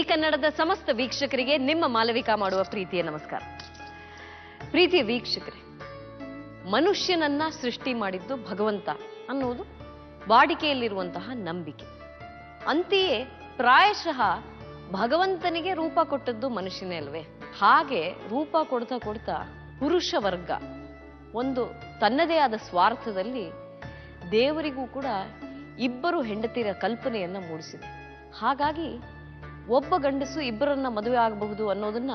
ಕನ್ನಡದ ಸಮಸ್ತ ವೀಕ್ಷಕರಿಗೆ ನಿಮ್ಮ ಮಾಲವಿಕಾ ಮಾಡುವ ಪ್ರೀತಿಯ ನಮಸ್ಕಾರ. ಪ್ರೀತಿಯ ವೀಕ್ಷಕರೇ, ಮನುಷ್ಯನನ್ನ ಸೃಷ್ಟಿ ಮಾಡಿದ್ದು ಭಗವಂತ ಅನ್ನೋದು ವಾಡಿಕೆಯಲ್ಲಿರುವಂತಹ ನಂಬಿಕೆ. ಅಂತೆಯೇ ಪ್ರಾಯಶಃ ಭಗವಂತನಿಗೆ ರೂಪ ಕೊಟ್ಟದ್ದು ಮನುಷ್ಯನೇ ಅಲ್ವೇ? ಹಾಗೆ ರೂಪ ಕೊಡ್ತಾ ಕೊಡ್ತಾ ಪುರುಷ ವರ್ಗ ಒಂದು ತನ್ನದೇ ಆದ ಸ್ವಾರ್ಥದಲ್ಲಿ ದೇವರಿಗೂ ಕೂಡ ಇಬ್ಬರು ಹೆಂಡತಿಯರ ಕಲ್ಪನೆಯನ್ನ ಮೂಡಿಸಿದೆ. ಹಾಗಾಗಿ ಒಬ್ಬ ಗಂಡಸು ಇಬ್ಬರನ್ನ ಮದುವೆ ಆಗಬಹುದು ಅನ್ನೋದನ್ನ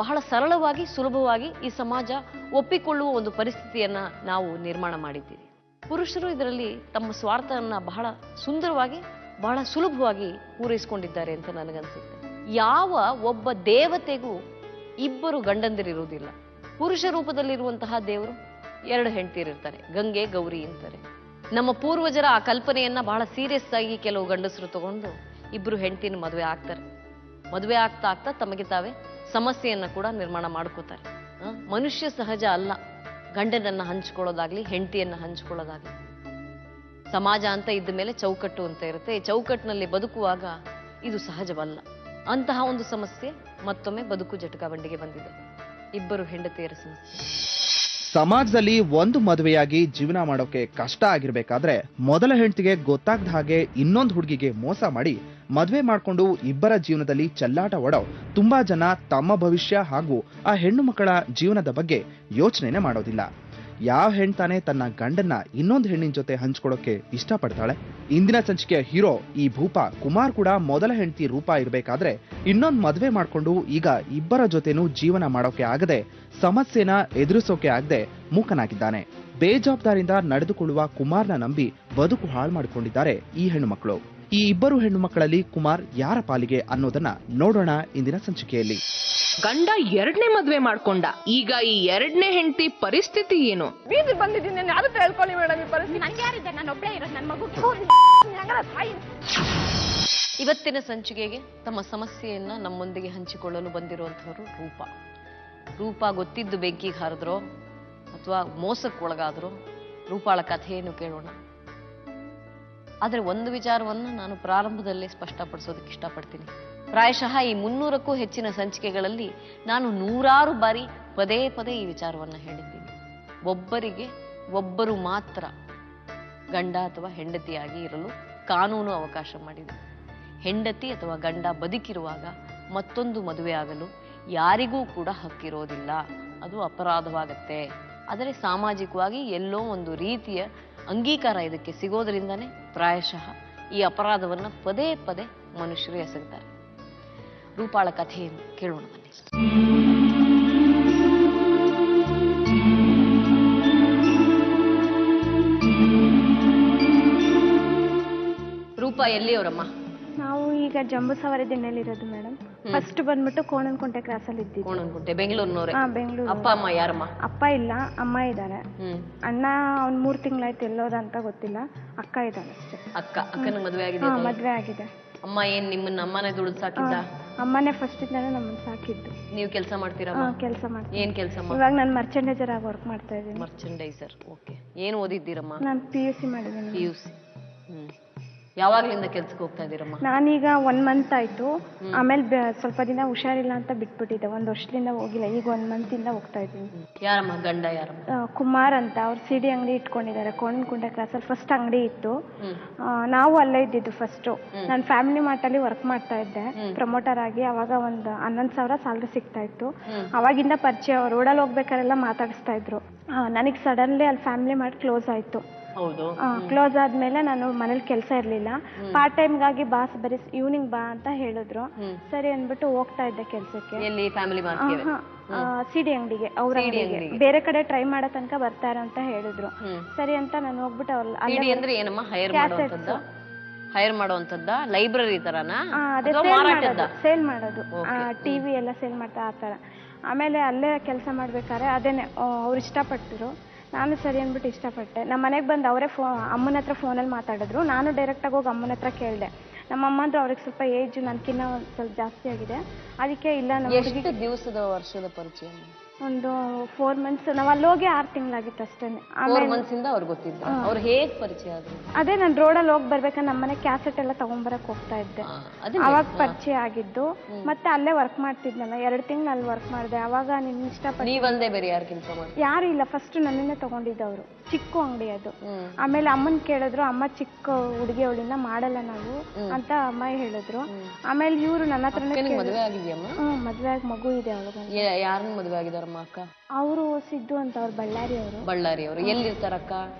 ಬಹಳ ಸರಳವಾಗಿ ಸುಲಭವಾಗಿ ಈ ಸಮಾಜ ಒಪ್ಪಿಕೊಳ್ಳುವ ಒಂದು ಪರಿಸ್ಥಿತಿಯನ್ನ ನಾವು ನಿರ್ಮಾಣ ಮಾಡಿದ್ದೀವಿ. ಪುರುಷರು ಇದರಲ್ಲಿ ತಮ್ಮ ಸ್ವಾರ್ಥವನ್ನ ಬಹಳ ಸುಂದರವಾಗಿ ಬಹಳ ಸುಲಭವಾಗಿ ಪೂರೈಸಿಕೊಂಡಿದ್ದಾರೆ ಅಂತ ನನಗನ್ಸುತ್ತೆ. ಯಾವ ಒಬ್ಬ ದೇವತೆಗೂ ಇಬ್ಬರು ಗಂಡಂದಿರಿರುವುದಿಲ್ಲ. ಪುರುಷ ರೂಪದಲ್ಲಿರುವಂತಹ ದೇವರು ಎರಡು ಹೆಂಡತಿಯರಿರ್ತಾರೆ, ಗಂಗೆ ಗೌರಿ ಅಂತಾರೆ. ನಮ್ಮ ಪೂರ್ವಜರ ಆ ಕಲ್ಪನೆಯನ್ನ ಬಹಳ ಸೀರಿಯಸ್ ಆಗಿ ಕೆಲವು ಗಂಡಸರು ತಗೊಂಡು ಇಬ್ರು ಹೆಂಡತಿನ ಮದುವೆ ಆಗ್ತಾರೆ. ಮದುವೆ ಆಗ್ತಾ ಆಗ್ತಾ ತಮಗೆ ತಾವೇ ಸಮಸ್ಯೆಯನ್ನ ಕೂಡ ನಿರ್ಮಾಣ ಮಾಡ್ಕೋತಾರೆ. ಮನುಷ್ಯ ಸಹಜ ಅಲ್ಲ ಗಂಡನನ್ನ ಹಂಚ್ಕೊಳ್ಳೋದಾಗ್ಲಿ ಹೆಂಡತಿಯನ್ನ ಹಂಚ್ಕೊಳ್ಳೋದಾಗ್ಲಿ. ಸಮಾಜ ಅಂತ ಇದ್ದ ಮೇಲೆ ಚೌಕಟ್ಟು ಅಂತ ಇರುತ್ತೆ. ಈ ಚೌಕಟ್ಟಿನಲ್ಲಿ ಬದುಕುವಾಗ ಇದು ಸಹಜವಲ್ಲ. ಅಂತಹ ಒಂದು ಸಮಸ್ಯೆ ಮತ್ತೊಮ್ಮೆ ಬದುಕು ಜಟಕಾವಂಡಿಗೆ ಬಂದಿದೆ, ಇಬ್ಬರು ಹೆಂಡತಿಯರ ಸಮಸ್ಯೆ. ಸಮಾಜದಲ್ಲಿ ಒಂದು ಮದುವೆಯಾಗಿ ಜೀವನ ಮಾಡೋಕೆ ಕಷ್ಟ ಆಗಿರ್ಬೇಕಾದ್ರೆ ಮೊದಲ ಹೆಂಡತಿಗೆ ಗೊತ್ತಾಗದ ಹಾಗೆ ಇನ್ನೊಂದು ಹುಡುಗಿಗೆ ಮೋಸ ಮಾಡಿ ಮದುವೆ ಮಾಡ್ಕೊಂಡು ಇಬ್ಬರ ಜೀವನದಲ್ಲಿ ಚೆಲ್ಲಾಟ ಒಡೋ ತುಂಬಾ ಜನ ತಮ್ಮ ಭವಿಷ್ಯ ಹಾಗೂ ಆ ಹೆಣ್ಣು ಮಕ್ಕಳ ಜೀವನದ ಬಗ್ಗೆ ಯೋಚನೆನೇ ಮಾಡೋದಿಲ್ಲ. ಯಾವ ಹೆಣ್ತಾನೆ ತನ್ನ ಗಂಡನ್ನ ಇನ್ನೊಂದು ಹೆಣ್ಣಿನ ಜೊತೆ ಹಂಚ್ಕೊಳ್ಳೋಕೆ ಇಷ್ಟಪಡ್ತಾಳೆ? ಇಂದಿನ ಸಂಚಿಕೆಯ ಹೀರೋ ಈ ಭೂಪ ಕುಮಾರ್ ಕೂಡ ಮೊದಲ ಹೆಂಡತಿ ರೂಪ ಇರಬೇಕಾದ್ರೆ ಇನ್ನೊಂದು ಮದುವೆ ಮಾಡ್ಕೊಂಡು ಈಗ ಇಬ್ಬರ ಜೊತೆನೂ ಜೀವನ ಮಾಡೋಕೆ ಆಗದೆ ಸಮಸ್ಯೆನ ಎದುರಿಸೋಕೆ ಆಗದೆ ಮೂಕನಾಗಿದ್ದಾನೆ. ಬೇಜವಾಬ್ದಾರಿಯಿಂದ ನಡೆದುಕೊಳ್ಳುವ ಕುಮಾರ್ನ ನಂಬಿ ಬದುಕು ಹಾಳು ಮಾಡಿಕೊಂಡಿದ್ದಾರೆ ಈ ಹೆಣ್ಣು ಮಕ್ಕಳು. ಈ ಇಬ್ಬರು ಹೆಣ್ಣು ಮಕ್ಕಳಲ್ಲಿ ಕುಮಾರ್ ಯಾರ ಪಾಲಿಗೆ ಅನ್ನೋದನ್ನ ನೋಡೋಣ ಇಂದಿನ ಸಂಚಿಕೆಯಲ್ಲಿ. ಗಂಡ ಎರಡನೇ ಮದ್ವೆ ಮಾಡ್ಕೊಂಡ, ಈಗ ಈ ಎರಡನೇ ಹೆಂಡತಿ ಪರಿಸ್ಥಿತಿ ಏನು? ಬೀದಿ ಬಂದಿದ್ದೀನಿ, ಯಾರು ಹೇಳ್ಕೊಳ್ಳಿ ಮೇಡಮ್. ಈ ಪರಿಸ್ಥಿತಿ ನಂಗೆ ಯಾರಿದ್ದೆ? ನಾನು ಒಬ್ಬಳೇ ಇರೋದು, ನನ್ನ ಮಗು. ಇವತ್ತಿನ ಸಂಚಿಕೆಗೆ ತಮ್ಮ ಸಮಸ್ಯೆಯನ್ನ ನಮ್ಮೊಂದಿಗೆ ಹಂಚಿಕೊಳ್ಳಲು ಬಂದಿರುವಂತವರು ರೂಪ ಗೊತ್ತಿದ್ದು ಬೆಂಕಿಗೆ ಹಾರಿದ್ರೋ ಅಥವಾ ಮೋಸಕ್ಕೊಳಗಾದ್ರೋ ರೂಪಾಳ ಕಥೆಯನ್ನು ಕೇಳೋಣ. ಆದ್ರೆ ಒಂದು ವಿಚಾರವನ್ನ ನಾನು ಪ್ರಾರಂಭದಲ್ಲೇ ಸ್ಪಷ್ಟಪಡಿಸೋದಕ್ಕೆ ಇಷ್ಟಪಡ್ತೀನಿ. ಪ್ರಾಯಶಃ ಈ 300ಕ್ಕೂ ಹೆಚ್ಚಿನ ಸಂಚಿಕೆಗಳಲ್ಲಿ ನಾನು 100 ಬಾರಿ ಪದೇ ಪದೇ ಈ ವಿಚಾರವನ್ನ ಹೇಳಿದ್ದೀನಿ. ಒಬ್ಬರು ಮಾತ್ರ ಗಂಡ ಅಥವಾ ಹೆಂಡತಿಯಾಗಿ ಇರಲು ಕಾನೂನು ಅವಕಾಶ ಮಾಡಿದೆ. ಹೆಂಡತಿ ಅಥವಾ ಗಂಡ ಬದುಕಿರುವಾಗ ಮತ್ತೊಂದು ಮದುವೆ ಆಗಲು ಯಾರಿಗೂ ಕೂಡ ಹಕ್ಕಿರೋದಿಲ್ಲ, ಅದು ಅಪರಾಧವಾಗತ್ತೆ. ಆದರೆ ಸಾಮಾಜಿಕವಾಗಿ ಎಲ್ಲೋ ಒಂದು ರೀತಿಯ ಅಂಗೀಕಾರ ಇದಕ್ಕೆ ಸಿಗೋದ್ರಿಂದಾನೇ ಪ್ರಾಯಶಃ ಈ ಅಪರಾಧವನ್ನ ಪದೇ ಪದೇ ಮನುಷ್ಯರು ಎಸಗ್ತಾರೆ. ರೂಪಾಳ ಕಥೆಯನ್ನು ಕೇಳೋಣ ಬನ್ನಿ. ರೂಪ ಎಲ್ಲಿಯವರಮ್ಮ? ನಾವು ಈಗ ಜಂಬೂ ಸವಾರಿ ದಿನಲ್ಲಿರೋದು ಮೇಡಮ್. ಫಸ್ಟ್ ಬಂದ್ಬಿಟ್ಟು ಕೋಣನಕುಂಟೆ ಕ್ರಾಸ್ ಅಲ್ಲಿ ಇದ್ದೀವಿ. ಕೋಣನಕುಂಟೆ ಬೆಂಗಳೂರಿನವರೇ? ಬೆಂಗಳೂರು. ಅಪ್ಪ ಅಮ್ಮ ಯಾರಮ್ಮ? ಅಪ್ಪ ಇಲ್ಲ, ಅಮ್ಮ ಇದ್ದಾರೆ. ಅಣ್ಣ ಅವ್ನ್ 3 ತಿಂಗಳಾಯ್ತು ಎಲ್ಲೋದ ಅಂತ ಗೊತ್ತಿಲ್ಲ. ಅಕ್ಕ ಇದ್ದಾಳೆ ಅಷ್ಟೇ. ಅಕ್ಕನ ಮದುವೆ ಆಗಿದೆ? ಮದ್ವೆ ಆಗಿದೆ. ಅಮ್ಮ ಏನ್ ನಿಮ್ಮನ್ನ ಅಮ್ಮನೇ ದುಡಿದು ಸಾಕಿದ್ದ? ಅಮ್ಮನೇ ಫಸ್ಟ್ ಇಂದಾನೆ ನಮ್ಮನ್ನ ಸಾಕಿದ್ದು. ನೀವು ಕೆಲಸ ಮಾಡ್ತೀರಾ? ಕೆಲಸ ಮಾಡ್ತೀನಿ. ಏನ್ ಕೆಲಸ? ಇವಾಗ ನಾನು ಮರ್ಚೆಂಡೈಸರ್ ಆಗಿ ವರ್ಕ್ ಮಾಡ್ತಾ ಇದ್ದೀನಿ. ಮರ್ಚೆಂಡೈಸರ್, ಓಕೆ. ಏನ್ ಓದಿದ್ದೀರಮ್ಮ? ನಾನು PUC ಮಾಡಿದ್ದೀನಿ. PUC. ಯಾವಾಗ್ಲಿಂದ ಕೆಲ್ಸಕ್ಕೆ ಹೋಗ್ತಾ ಇದೀರಮ್ಮ? ನಾನೀಗ 1 ಮಂತ್ ಆಯ್ತು. ಆಮೇಲೆ ಸ್ವಲ್ಪ ದಿನ ಹುಷಾರಿಲ್ಲ ಅಂತ ಬಿಟ್ಬಿಟ್ಟಿದ್ದೆ. 1 ವರ್ಷದಿಂದ ಹೋಗಿಲ್ಲ. ಈಗ 1 ಮಂತ್ ಇಂದ ಹೋಗ್ತಾ ಇದ್ದೀನಿ. ಯಾರಮ್ಮ ಗಂಡ? ಯಾರಮ್ಮ? ಕುಮಾರ್ ಅಂತ. ಅವ್ರು CD ಅಂಗಡಿ ಇಟ್ಕೊಂಡಿದ್ದಾರೆ ಕೋಣನಕುಂಟೆ ಕ್ರಾಸ್ ಅಲ್ಲಿ. ಫಸ್ಟ್ ಅಂಗಡಿ ಇತ್ತು, ನಾವು ಅಲ್ಲೇ ಇದ್ದಿದ್ದು ಫಸ್ಟ್. ನಾನು ಫ್ಯಾಮಿಲಿ ಮಾರ್ಟ್ ಅಲ್ಲಿ ವರ್ಕ್ ಮಾಡ್ತಾ ಇದ್ದೆ ಪ್ರಮೋಟರ್ ಆಗಿ. ಅವಾಗ ಒಂದು 11,000 ಸ್ಯಾಲರಿ ಸಿಗ್ತಾ ಇತ್ತು. ಅವಾಗಿಂದ ಪರಿಚಯ. ರೋಡಲ್ಲಿ ಹೋಗ್ಬೇಕಾರೆಲ್ಲ ಮಾತಾಡಿಸ್ತಾ ಇದ್ರು. ನನಗೆ ಸಡನ್ಲಿ ಅಲ್ಲಿ ಫ್ಯಾಮಿಲಿ ಮಾರ್ಟ್ ಕ್ಲೋಸ್ ಆಯ್ತು. ಕ್ಲೋಸ್ ಆದ್ಮೇಲೆ ನಾನು ಮನೇಲಿ ಕೆಲಸ ಇರ್ಲಿಲ್ಲ. ಪಾರ್ಟ್ ಟೈಮ್ಗಾಗಿ ಬಾಸ್ ಬರೀ ಈವ್ನಿಂಗ್ ಬಾ ಅಂತ ಹೇಳಿದ್ರು. ಸರಿ ಅಂದ್ಬಿಟ್ಟು ಹೋಗ್ತಾ ಇದ್ದೆ ಕೆಲ್ಸಕ್ಕೆ. CD ಅಂಗಡಿಗೆ, ಅವ್ರ ಅಂಗಡಿಗೆ. ಬೇರೆ ಕಡೆ ಟ್ರೈ ಮಾಡೋ ತನಕ ಬರ್ತಾರ ಅಂತ ಹೇಳಿದ್ರು. ಸರಿ ಅಂತ ನಾನು ಹೋಗ್ಬಿಟ್ಟು ಹೈರ್ ಮಾಡುವಂತದ್ದ ಲೈಬ್ರರಿ ತರನಾ? ಸೇಲ್ ಮಾಡೋದು, TV ಎಲ್ಲ ಸೇಲ್ ಮಾಡ್ತಾ ಆ ತರ. ಆಮೇಲೆ ಅಲ್ಲೇ ಕೆಲಸ ಮಾಡ್ಬೇಕಾದ್ರೆ ಅದೇನೆ ಅವ್ರು ಇಷ್ಟಪಟ್ಟರು. ನಾನು ಸರಿ ಅಂದ್ಬಿಟ್ಟು ಇಷ್ಟಪಟ್ಟೆ. ನಮ್ಮ ಮನೆಗೆ ಬಂದು ಅವರೇ ಅಮ್ಮನ ಹತ್ರ ಫೋನಲ್ಲಿ ಮಾತಾಡಿದ್ರು. ನಾನು ಡೈರೆಕ್ಟಾಗಿ ಹೋಗಿ ಅಮ್ಮನ ಹತ್ರ ಕೇಳಿದೆ. ನಮ್ಮ ಅಮ್ಮ ಅಂದ್ರೆ ಅವ್ರಿಗೆ ಸ್ವಲ್ಪ ಏಜ್ ನನ್ಕಿನ್ನ ಸ್ವಲ್ಪ ಜಾಸ್ತಿ ಆಗಿದೆ. ಅದಕ್ಕೆ ಇಲ್ಲ. ಎಷ್ಟು ದಿವಸದ ವರ್ಷದ ಪರಿಚಯ? ಒಂದು 4 months. ನಾವು ಅಲ್ಲಿ ಹೋಗಿ 6 ತಿಂಗಳಾಗಿತ್ತು ಅಷ್ಟೇ. 4 months ಇಂದ ಅವ್ರು ಗೊತ್ತಿದ್ರು. ಅವ್ರು ಹೇಗ್ ಪರಿಚಯ ಆದ್ರು? ಅದೇ ನಾನು ರೋಡಲ್ಲಿ ಹೋಗಿ ಬರ್ಬೇಕಾದ್ರೆ ನಮ್ಮನೆ ಕ್ಯಾಸೆಟ್ ಎಲ್ಲ ತಗೊಂಡ್ಬರಕ್ ಹೋಗ್ತಾ ಇದ್ದೆ, ಅವಾಗ ಪರಿಚಯ ಆಗಿದ್ದು. ಮತ್ತೆ ಅಲ್ಲೇ ವರ್ಕ್ ಮಾಡ್ತಿದ್ನಲ್ಲ, 2 ತಿಂಗಳು ಅಲ್ಲಿ ವರ್ಕ್ ಮಾಡಿದೆ. ಅವಾಗ ನಿನ್ನ ಇಷ್ಟಪಟ್ಟು ನೀವಂದೇ ಬೇರೆ ಯಾರು ಕೆಲಸ ಮಾಡಿ? ಯಾರು ಇಲ್ಲ, ಫಸ್ಟ್ ನನ್ನನ್ನೇ ತಗೊಂಡಿದ್ದವರು. ಚಿಕ್ಕ ಅಂಗಡಿ ಅದು. ಆಮೇಲೆ ಅಮ್ಮನ್ ಕೇಳಿದ್ರು, ಅಮ್ಮ ಚಿಕ್ಕ ಹುಡುಗಿ ಅವಳಿಂದ ಮಾಡಲ್ಲ ನಾವು ಅಂತ ಅಮ್ಮ ಹೇಳಿದ್ರು. ಆಮೇಲೆ ಇವ್ರು ನನ್ನ ಹತ್ರನೇ ಮದುವೆ ಆಗಿದ್ಯಮ್ಮ? ಮದ್ವೆ ಆಗಿ ಮಗು ಇದೆ ಅವಳಿಗೆ. ಯಾರನ್ನ ಮದುವೆ ಆಗಿದಾರಮ್ಮ ಅಕ್ಕ? ಅವರು ಸಿದ್ದು ಅಂತ, ಅವ್ರು ಬಳ್ಳಾರಿ ಅವರು. ಬಳ್ಳಾರಿ ಅವರು. ಎಲ್ಲಿರ್ತಾರಕ್ಕ?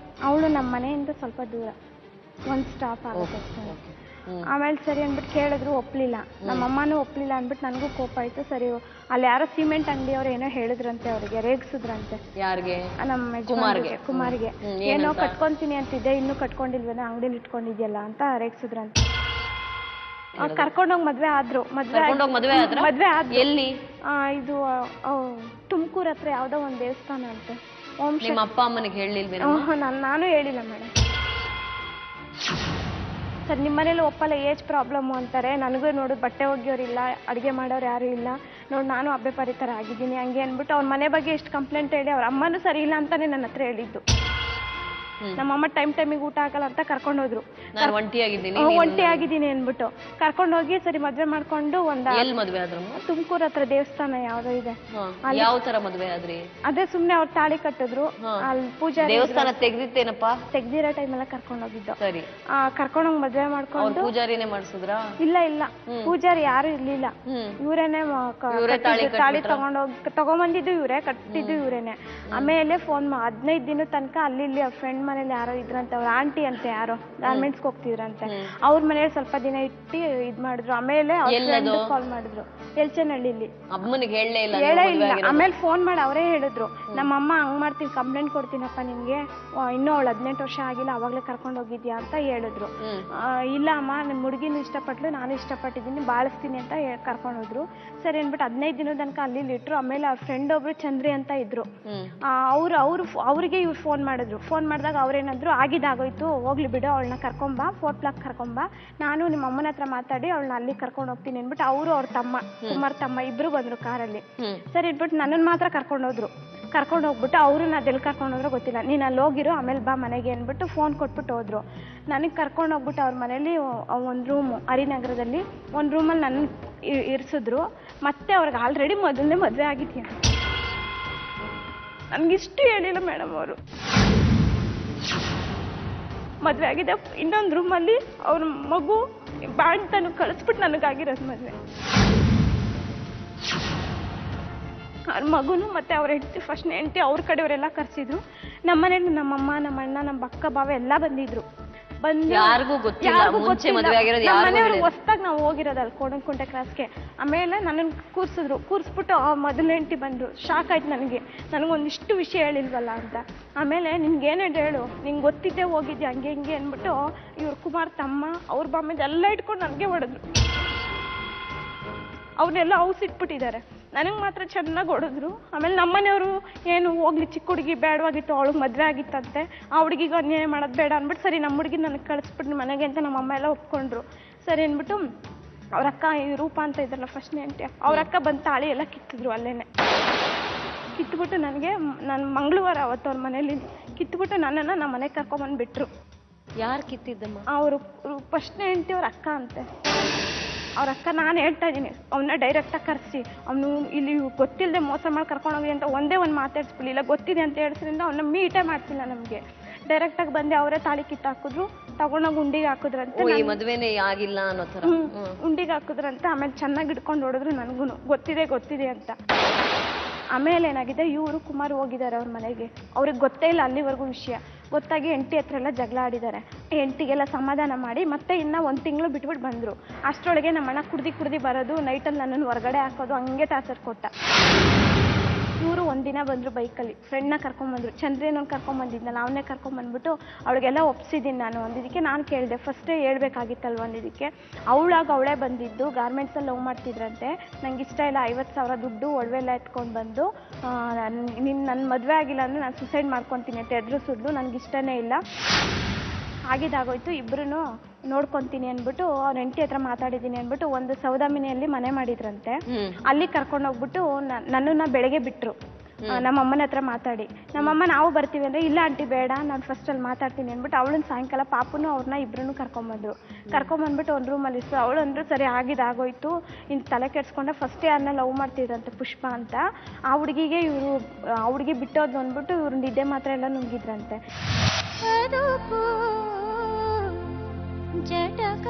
ಅವಳು ನಮ್ಮ ಮನೆಯಿಂದ ಸ್ವಲ್ಪ ದೂರ, 1 ಸ್ಟಾಪ್ ಆಗುತ್ತೆ ಅಷ್ಟೇ. ಆಮೇಲೆ ಸರಿ ಅಂದ್ಬಿಟ್ಟು ಕೇಳಿದ್ರು, ಒಪ್ಲಿಲ್ಲ. ನಮ್ಮ ಅಮ್ಮನೂ ಒಪ್ಲಿಲ್ಲ ಅಂದ್ಬಿಟ್ಟು ನನಗೂ ಕೋಪ ಆಯ್ತು. ಸರಿ, ಅಲ್ಲಿ ಯಾರೋ ಸಿಮೆಂಟ್ ಅಂಗಡಿ ಅವ್ರು ಏನೋ ಹೇಳಿದ್ರಂತೆ, ಅವ್ರಿಗೆ ರೇಗಿಸಿದ್ರಂತೆ. ಯಾರಿಗೆ? ನಮ್ಮ ಕುಮಾರ್ಗೆ. ಏನೋ ಕಟ್ಕೊಂತೀನಿ ಅಂತಿದ್ದೆ, ಇನ್ನೂ ಕಟ್ಕೊಂಡಿಲ್ವೇನ, ಅಂಗಡಿಲಿ ಇಟ್ಕೊಂಡಿದ್ಯಲ್ಲ ಅಂತ ರೇಗಿಸಿದ್ರಂತೆ. ಕರ್ಕೊಂಡೋಗಿ ಮದ್ವೆ ಆದ್ರು. ಮದ್ವೆ ಆದ್ರು. ಎಲ್ಲಿ? ಇದು ತುಮಕೂರು ಹತ್ರ ಯಾವ್ದೋ ಒಂದ್ ದೇವಸ್ಥಾನ ಅಂತೆ. ನಿಮ್ಮ ಅಪ್ಪ ಅಮ್ಮನಿಗೆ ಹೇಳಿಲ್ವೇನೋ? ನಾನು ಹೇಳಿಲ್ಲ ಮೇಡಮ್. ಸರ್, ನಿಮ್ಮ ಮನೇಲಿ ಒಪ್ಪಲ್ಲ, ಏಜ್ ಪ್ರಾಬ್ಲಮ್ ಅಂತಾರೆ. ನನಗೂ ನೋಡು, ಬಟ್ಟೆ ಒಗೆಯೋರಿಲ್ಲ, ಅಡುಗೆ ಮಾಡೋರು ಯಾರು ಇಲ್ಲ, ನೋಡಿ ನಾನು ಅಬ್ಬೆ ಪರಿ ಥರ ಆಗಿದ್ದೀನಿ ಹಂಗೆ ಅಂದ್ಬಿಟ್ಟು ಅವ್ರ ಮನೆ ಬಗ್ಗೆ ಎಷ್ಟು ಕಂಪ್ಲೇಂಟ್ ಹೇಳಿ ಅವ್ರ ಅಮ್ಮನೂ ಸರಿ ಇಲ್ಲ ಅಂತಾನೆ ನನ್ನ ಹತ್ರ ಹೇಳಿದ್ದು. ನಮ್ಮಮ್ಮ ಟೈಮಿಗೆ ಊಟ ಆಗಲ್ಲ ಅಂತ ಕರ್ಕೊಂಡೋದ್ರು. ಒಂಟಿ ಆಗಿದ್ದೀನಿ ಅಂದ್ಬಿಟ್ಟು ಕರ್ಕೊಂಡೋಗಿ ಸರಿ ಮದ್ವೆ ಮಾಡ್ಕೊಂಡು ತುಮಕೂರು ಹತ್ರ ದೇವಸ್ಥಾನ ಯಾವ್ದೋ ಇದೆ. ಯಾವ ತರ ಮದ್ವೆ ಆದ್ರಿ? ಅದೇ ಸುಮ್ನೆ ಅವ್ರು ತಾಳಿ ಕಟ್ಟಿದ್ರು, ಅಲ್ಲಿ ಪೂಜೆ ದೇವಸ್ಥಾನ ತೆಗ್ದಿತ್ತೇನಪ್ಪ? ತೆಗ್ದಿರೋ ಟೈಮೆಲ್ಲ ಕರ್ಕೊಂಡೋಗಿದ್ದು. ಕರ್ಕೊಂಡೋಗಿ ಮದ್ವೆ ಮಾಡ್ಕೊಂಡು. ಪೂಜಾರಿನೇ ಮಾಡ್ಸಿದ್ರ? ಇಲ್ಲ, ಪೂಜಾರಿ ಯಾರು ಇರ್ಲಿಲ್ಲ, ಇವ್ರೇನೆ ತಾಳಿ ತಗೊಂಬಂದಿದ್ದು ಇವ್ರೆ, ಕಟ್ಟಿದ್ದು ಇವ್ರೇನೆ. ಆಮೇಲೆ ಫೋನ್ 15 ದಿನ ತನಕ ಅಲ್ಲಿ ಇಲ್ಲಿ ಅವ್ರ ಫ್ರೆಂಡ್ ಮನೇಲಿ ಯಾರೋ ಇದ್ರಂತೆ, ಅವ್ರ ಆಂಟಿ ಅಂತ ಯಾರೋ ಗಾರ್ಮೆಂಟ್ಸ್ಗೆ ಹೋಗ್ತಿದ್ರಂತೆ, ಅವ್ರ ಮನೇಲಿ ಸ್ವಲ್ಪ ದಿನ ಇಟ್ಟು ಇದ್ ಮಾಡಿದ್ರು. ಆಮೇಲೆ ಕಾಲ್ ಮಾಡಿದ್ರು, ಎಲ್ಚನಹಳ್ಳಿಲಿ. ಅಮ್ಮನಿಗೆ ಹೇಳೇ ಇಲ್ಲ? ಆಮೇಲೆ ಫೋನ್ ಮಾಡಿ ಅವರೇ ಹೇಳಿದ್ರು, ನಮ್ಮಮ್ಮ ಹಂಗ್ ಮಾಡ್ತೀನಿ, ಕಂಪ್ಲೇಂಟ್ ಕೊಡ್ತೀನಪ್ಪ ನಿಮ್ಗೆ, ಇನ್ನೂ ಅವಳು 18 ವರ್ಷ ಆಗಿಲ್ಲ, ಅವಾಗ್ಲೇ ಕರ್ಕೊಂಡು ಹೋಗಿದ್ಯಾ ಅಂತ ಹೇಳಿದ್ರು. ಇಲ್ಲ ಅಮ್ಮ, ನಿಮ್ ಹುಡುಗಿನೂ ಇಷ್ಟಪಟ್ಲು, ನಾನು ಇಷ್ಟಪಟ್ಟಿದ್ದೀನಿ, ಬಾಳಿಸ್ತೀನಿ ಅಂತ ಕರ್ಕೊಂಡೋದ್ರು. ಸರಿ ಅನ್ಬಿಟ್ಟು 15 ದಿನದ ತನಕ ಅಲ್ಲಿ ಇಟ್ರು. ಆಮೇಲೆ ಅವ್ರ ಫ್ರೆಂಡ್ ಒಬ್ರು ಚಂದ್ರಿ ಅಂತ ಇದ್ರು, ಅವ್ರಿಗೆ ಇವ್ರು ಫೋನ್ ಮಾಡಿದ್ರು. ಫೋನ್ ಮಾಡಿದಾಗ ಅವ್ರೇನಾದ್ರು, ಆಗಿದ್ದಾಗೋಯ್ತು, ಹೋಗ್ಲಿ ಬಿಡು, ಅವಳನ್ನ ಕರ್ಕೊಂಬ, 4 ಬ್ಲಾಕ್ ಕರ್ಕೊಂಬ, ನಾನು ನಿಮ್ಮ ಅಮ್ಮನ ಹತ್ರ ಮಾತಾಡಿ ಅವಳನ್ನ ಅಲ್ಲಿ ಕರ್ಕೊಂಡು ಹೋಗ್ತೀನಿ ಅನ್ಬಿಟ್ಟು ಅವರು ಅವ್ರ ತಮ್ಮ ಕುಮಾರ್ ತಮ್ಮ ಇಬ್ರು ಬಂದ್ರು ಕಾರಲ್ಲಿ. ಸರಿ ಅನ್ಬಿಟ್ಟು ನನ್ನನ್ನು ಮಾತ್ರ ಕರ್ಕೊಂಡೋದ್ರು. ಕರ್ಕೊಂಡು ಹೋಗ್ಬಿಟ್ಟು ಅವ್ರನ್ನ ಅದೆಲ್ಲಿ ಕರ್ಕೊಂಡೋದ್ರೂ ಗೊತ್ತಿಲ್ಲ, ನೀನು ಅಲ್ಲಿ ಹೋಗಿರು, ಆಮೇಲೆ ಬಾ ಮನೆಗೆ ಅಂದ್ಬಿಟ್ಟು ಫೋನ್ ಕೊಟ್ಬಿಟ್ಟು ಹೋದ್ರು. ನನಗೆ ಕರ್ಕೊಂಡು ಹೋಗ್ಬಿಟ್ಟು ಅವ್ರ ಮನೇಲಿ ಒಂದು ರೂಮು ಹರಿನಗರದಲ್ಲಿ ಒಂದು ರೂಮಲ್ಲಿ ನನ್ನ ಇರಿಸಿದ್ರು. ಮತ್ತೆ ಅವ್ರಿಗೆ ಆಲ್ರೆಡಿ ಮೊದಲನೇ ಮದುವೆ ಆಗಿದ್ಯಾ, ನನಗಿಷ್ಟು ಹೇಳಿಲ್ಲ ಮೇಡಮ್. ಅವರು ಮದುವೆ ಆಗಿದೆ, ಇನ್ನೊಂದು ರೂಮಲ್ಲಿ ಅವ್ರ ಮಗು ಬಾಣ್ತನು ಕಳಿಸ್ಬಿಟ್ಟು ನನಗಾಗಿರೋದು ಮದುವೆ. ಅವ್ರ ಮಗುನು ಮತ್ತೆ ಅವ್ರ ಹೆಂಡತಿ, ಫಸ್ಟ್ ಹೆಂಡತಿ ಅವ್ರ ಕಡೆಯವರೆಲ್ಲ ಕರ್ಸಿದ್ರು. ನಮ್ಮನೇಲಿ ನಮ್ಮಮ್ಮ, ನಮ್ಮ ಅಣ್ಣ, ನಮ್ಮ ಅಕ್ಕ ಬಾವ ಎಲ್ಲ ಬಂದಿದ್ರು. ಮನೆಯವ್ರು ಹೊಸ್ದಾಗಿ ನಾವು ಹೋಗಿರೋದಲ್ಲ ಕೋಣನಕುಂಟೆ ಕ್ರಾಸ್ಗೆ. ಆಮೇಲೆ ನನ್ನನ್ನು ಕೂರಿಸ್ಬಿಟ್ಟು ಮೊದಲ ಹೆಂಡತಿ ಬಂದ್ರು. ಶಾಕ್ ಆಯ್ತು ನನಗೊಂದಿಷ್ಟು ವಿಷಯ ಹೇಳಿಲ್ವಲ್ಲ ಅಂತ. ಆಮೇಲೆ ನಿನ್ಗೇನೇ ಹೇಳು, ನಿಂಗೆ ಗೊತ್ತಿದ್ದೆ ಹೋಗಿದ್ದೆ ಹಂಗೆ ಹಿಂಗೆ ಅಂದ್ಬಿಟ್ಟು ಇವ್ರು ಕುಮಾರ್ ತಮ್ಮ ಅವ್ರ ಬಾಮೇದ ಎಲ್ಲ ಇಟ್ಕೊಂಡು ನನಗೆ ಹೊಡೆದ್ರು. ಅವ್ರನ್ನೆಲ್ಲ ಇಟ್ಬಿಟ್ಟಿದ್ದಾರೆ, ನನಗೆ ಮಾತ್ರ ಚೆನ್ನಾಗಿ ಹೊಡೆದ್ರು. ಆಮೇಲೆ ನಮ್ಮನೆಯವರು ಏನು ಹೋಗ್ಲಿ, ಚಿಕ್ಕ ಹುಡುಗಿ ಬೇಡವಾಗಿತ್ತು, ಅವಳಿಗೆ ಮದುವೆ ಆಗಿತ್ತಂತೆ, ಆ ಹುಡುಗಿಗೆ ಅನ್ಯಾಯ ಮಾಡೋದು ಬೇಡ ಅಂದ್ಬಿಟ್ಟು ಸರಿ ನಮ್ಮ ಹುಡುಗಿ ನನಗೆ ಕಳಿಸ್ಬಿಟ್ಟು ಮನೆಗೆ ಅಂತ ನಮ್ಮ ಅಮ್ಮ ಎಲ್ಲ ಒಪ್ಕೊಂಡ್ರು. ಸರಿ ಅಂದ್ಬಿಟ್ಟು ಅವ್ರ ಅಕ್ಕ, ಈ ರೂಪ ಅಂತ ಇದ್ರಲ್ಲ ಫಸ್ಟ್ ಹೆಂಡತಿ, ಅವ್ರ ಅಕ್ಕ ಬಂದು ತಾಳಿ ಎಲ್ಲ ಕಿತ್ತಿದ್ರು. ಅಲ್ಲೇನೆ ಕಿತ್ಬಿಟ್ಟು ನಾನು ಮಂಗಳವಾರ ಅವತ್ತು ಅವ್ರ ಮನೇಲಿ ಕಿತ್ಬಿಟ್ಟು ನನ್ನನ್ನು ನಮ್ಮ ಮನೆಗೆ ಕರ್ಕೊಂಬಂದ್ಬಿಟ್ರು. ಯಾರು ಕಿತ್ತಿದ್ದಮ್ಮ? ಅವರು ಫಸ್ಟ್ ಹೆಂಡತಿ ಅವ್ರ ಅಕ್ಕ ಅಂತೆ. ಅವ್ರ ಅಕ್ಕ, ನಾನು ಹೇಳ್ತಾ ಇದ್ದೀನಿ, ಅವನ್ನ ಡೈರೆಕ್ಟಾಗಿ ಕರೆಸಿ, ಅವನು ಇಲ್ಲಿ ಗೊತ್ತಿಲ್ಲದೆ ಮೋಸ ಮಾಡಿ ಕರ್ಕೊಂಡೋಗಿ ಅಂತ ಒಂದೇ ಒಂದು ಮಾತಾಡಿಸ್ಬಿಡಲಿಲ್ಲ. ಗೊತ್ತಿದೆ ಅಂತ ಹೇಳಿದ್ರಿಂದ ಅವನ್ನ ಮೀಟೇ ಮಾಡ್ತಿಲ್ಲ ನಮಗೆ. ಡೈರೆಕ್ಟಾಗಿ ಬಂದು ಅವರೇ ತಾಳಿ ಕಿತ್ತಾಕಿದ್ರು, ತಗೊಂಡೋಗಿ ಉಂಡಿಗೆ ಹಾಕಿದ್ರಂತೆ. ಮದುವೆನೇ ಆಗಿಲ್ಲ ಅನ್ನೋ ಥರ ಉಂಡಿಗೆ ಹಾಕಿದ್ರಂತೆ. ಆಮೇಲೆ ಚೆನ್ನಾಗಿ ಹಿಡ್ಕೊಂಡು ಹೊಡೆದ್ರು, ನನಗೂ ಗೊತ್ತಿದೆ ಅಂತ. ಆಮೇಲೆ ಏನಾಗಿದೆ, ಇವರು ಕುಮಾರ್ ಹೋಗಿದ್ದಾರೆ ಅವ್ರ ಮನೆಗೆ. ಅವ್ರಿಗೆ ಗೊತ್ತೇ ಇಲ್ಲ ಅಲ್ಲಿವರೆಗೂ ವಿಷಯ. ಗೊತ್ತಾಗಿ ಹೆಂಡತಿ ಹತ್ರ ಎಲ್ಲ ಜಗಳ ಆಡಿದ್ದಾರೆ. ಹೆಂಡತಿಗೆಲ್ಲ ಸಮಾಧಾನ ಮಾಡಿ ಮತ್ತೆ ಇನ್ನು 1 ತಿಂಗಳು ಬಿಟ್ಬಿಟ್ಟು ಬಂದರು. ಅಷ್ಟರೊಳಗೆ ನಮ್ಮ ಅಣ್ಣ ಕುಡ್ದು ಬರೋದು, ನೈಟಲ್ಲಿ ನನ್ನನ್ನು ಹೊರಗಡೆ ಹಾಕೋದು, ಹಂಗೆ ಟಾರ್ಚರ್ ಕೊಟ್ಟ. ಇವರು ಒಂದಿನ ಬಂದರು ಬೈಕಲ್ಲಿ, ಫ್ರೆಂಡ್ನ ಕರ್ಕೊಂಬಂದ್ರು, ಚಂದ್ರೇನನ್ನು ಕರ್ಕೊಂಬಂದಿದ್ನಲ್ಲ ಅವನ್ನೇ ಕರ್ಕೊಂಬಂದ್ಬಿಟ್ಟು ಅವಳಿಗೆಲ್ಲ ಒಪ್ಸಿದ್ದೀನಿ ನಾನು. ಅಂದಿದ್ದಕ್ಕೆ ನಾನು ಕೇಳಿದೆ, ಫಸ್ಟೇ ಹೇಳ್ಬೇಕಾಗಿತ್ತಲ್ವ ಅಂದಿದ್ದಕ್ಕೆ. ಅವಳೇ ಬಂದಿದ್ದು, ಗಾರ್ಮೆಂಟ್ಸಲ್ಲಿ ಲವ್ ಮಾಡ್ತಿದ್ರಂತೆ, ನಂಗೆ ಇಷ್ಟ ಇಲ್ಲ, 50,000 ದುಡ್ಡು ಒಡವೆಲ್ಲ ಎತ್ಕೊಂಡು ಬಂದು, ನನ್ನ ಮದುವೆ ಆಗಿಲ್ಲ ಅಂದರೆ ನಾನು ಸುಸೈಡ್ ಮಾಡ್ಕೊತೀನಿ ಅಂತ ಎದುರಿಸಿದ್ಲು. ನನಗಿಷ್ಟನೇ ಇಲ್ಲ, ಆಗಿದ್ದಾಗೋಯ್ತು, ಇಬ್ಬರೂ ನೋಡ್ಕೊತೀನಿ ಅಂದ್ಬಿಟ್ಟು ಅವ್ರ ಹೆಂಡತಿ ಹತ್ರ ಮಾತಾಡಿದ್ದೀನಿ ಅಂದ್ಬಿಟ್ಟು ಒಂದು ಸೌದಾಮಿನಿಯಲ್ಲಿ ಮನೆ ಮಾಡಿದ್ರಂತೆ. ಅಲ್ಲಿ ಕರ್ಕೊಂಡೋಗ್ಬಿಟ್ಟು ನನ್ನನ್ನು ಬೆಳಗ್ಗೆ ಬಿಟ್ರು. ನಮ್ಮ ಅಮ್ಮನ ಹತ್ರ ಮಾತಾಡಿ. ನಮ್ಮಮ್ಮ ನಾವು ಬರ್ತೀವಿ ಅಂದ್ರೆ ಇಲ್ಲ ಆಂಟಿ ಬೇಡ, ನಾನು ಫಸ್ಟ್ ಅಲ್ಲಿ ಮಾತಾಡ್ತೀನಿ ಅಂದ್ಬಿಟ್ಟು ಅವಳನ್ನ ಸಾಯಂಕಾಲ ಪಾಪುನು ಅವ್ರನ್ನ ಇಬ್ಬರನ್ನು ಕರ್ಕೊಂಬಂದ್ಬಿಟ್ಟು ಒಂದು ರೂಮಲ್ಲಿ ಇತ್ತು. ಅವಳು ಅಂದ್ರು ಸರಿ ಆಗೋಯ್ತು, ಇನ್ನು ತಲೆ ಕೆಡ್ಸ್ಕೊಂಡೆ, ಫಸ್ಟ್ ಯಾರನ್ನ ಲವ್ ಮಾಡ್ತಿದ್ರಂತೆ ಪುಷ್ಪ ಅಂತ, ಆ ಹುಡುಗಿಗೆ ಆ ಹುಡುಗಿ ಬಿಟ್ಟೋದು ಅಂದ್ಬಿಟ್ಟು ಇವ್ರು ನಿದ್ದೆ ಮಾತ್ರ ಎಲ್ಲ ನುಂಗಿದ್ರಂತೆ. ಜಟಕ